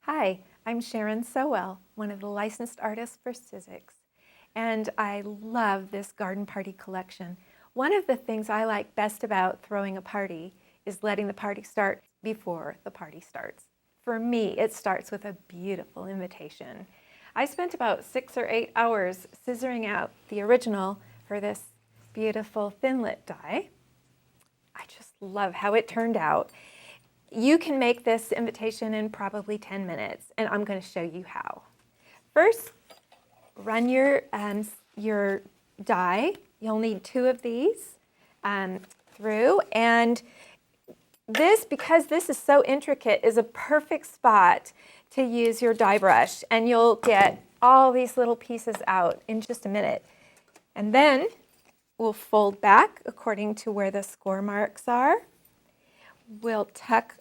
Hi, I'm Sharyn Sowell, one of the licensed artists for Sizzix, and I love this garden party collection. One of the things I like best about throwing a party is letting the party start before the party starts. For me, it starts with a beautiful invitation. I spent about 6 or 8 hours scissoring out the original for this beautiful thinlit die. I just love how it turned out. You can make this invitation in probably 10 minutes, and I'm going to show you how. First, run your die. You'll need 2 of these through, and because this is so intricate, is a perfect spot to use your die brush, and you'll get all these little pieces out in just a minute. And then we'll fold back according to where the score marks are. We'll tuck,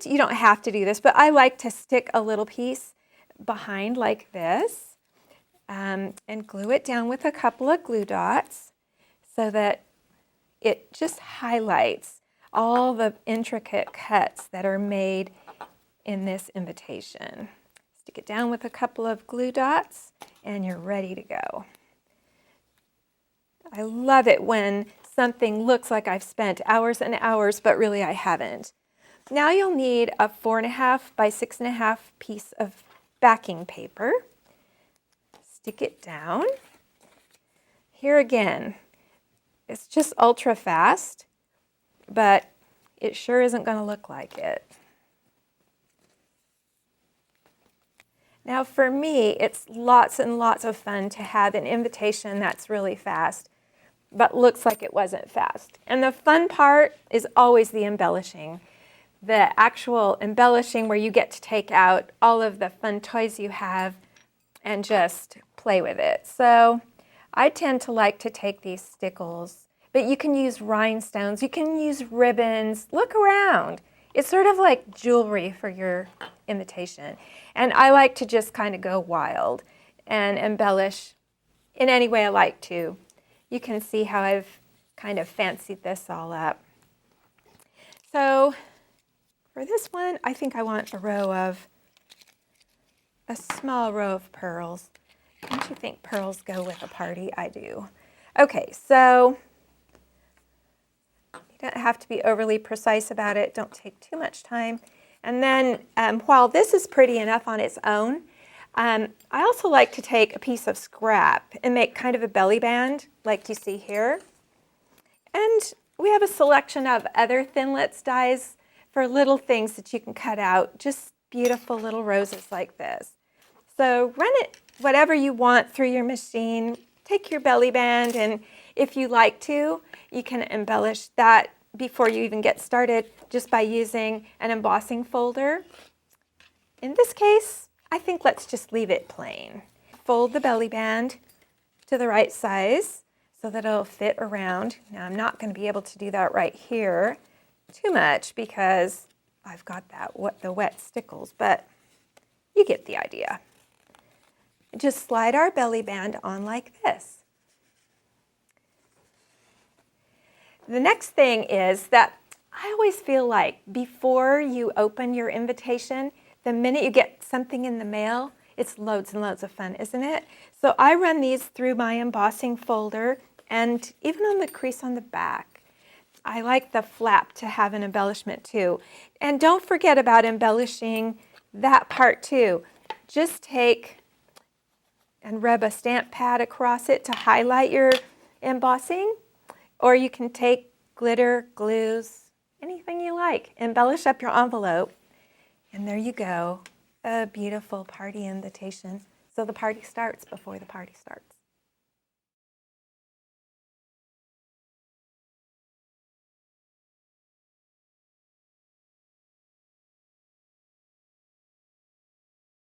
you don't have to do this, but I like to stick a little piece behind like this and glue it down with a couple of glue dots so that it just highlights all the intricate cuts that are made in this invitation. Stick it down with a couple of glue dots and you're ready to go. I love it when something looks like I've spent hours and hours, but really I haven't. Now you'll need a 4.5 by 6.5 piece of backing paper. Stick it down. Here again, it's just ultra fast, but it sure isn't going to look like it. Now for me, it's lots and lots of fun to have an invitation that's really fast, but looks like it wasn't fast. And the fun part is always the embellishing. The actual embellishing where you get to take out all of the fun toys you have and just play with it. So I tend to like to take these stickles, but you can use rhinestones, you can use ribbons. Look around. It's sort of like jewelry for your invitation. And I like to just kind of go wild and embellish in any way I like to. You can see how I've kind of fancied this all up. So for this one, I think I want a small row of pearls. Don't you think pearls go with a party? I do. Okay, so you don't have to be overly precise about it. Don't take too much time. And then while this is pretty enough on its own, I also like to take a piece of scrap and make kind of a belly band like you see here. And we have a selection of other thinlits dies for little things that you can cut out, just beautiful little roses like this. So run it whatever you want through your machine. Take your belly band, and if you like to, you can embellish that before you even get started just by using an embossing folder. In this case, I think let's just leave it plain. Fold the belly band to the right size so that it'll fit around. Now I'm not going to be able to do that right here too much because I've got the wet stickles, but you get the idea. Just slide our belly band on like this. The next thing is that I always feel like before you open your invitation, the minute you get something in the mail, it's loads and loads of fun, isn't it? So I run these through my embossing folder, and even on the crease on the back, I like the flap to have an embellishment too. And don't forget about embellishing that part too. Just take and rub a stamp pad across it to highlight your embossing, or you can take glitter, glues, anything you like. Embellish up your envelope, and there you go, a beautiful party invitation. So the party starts before the party starts.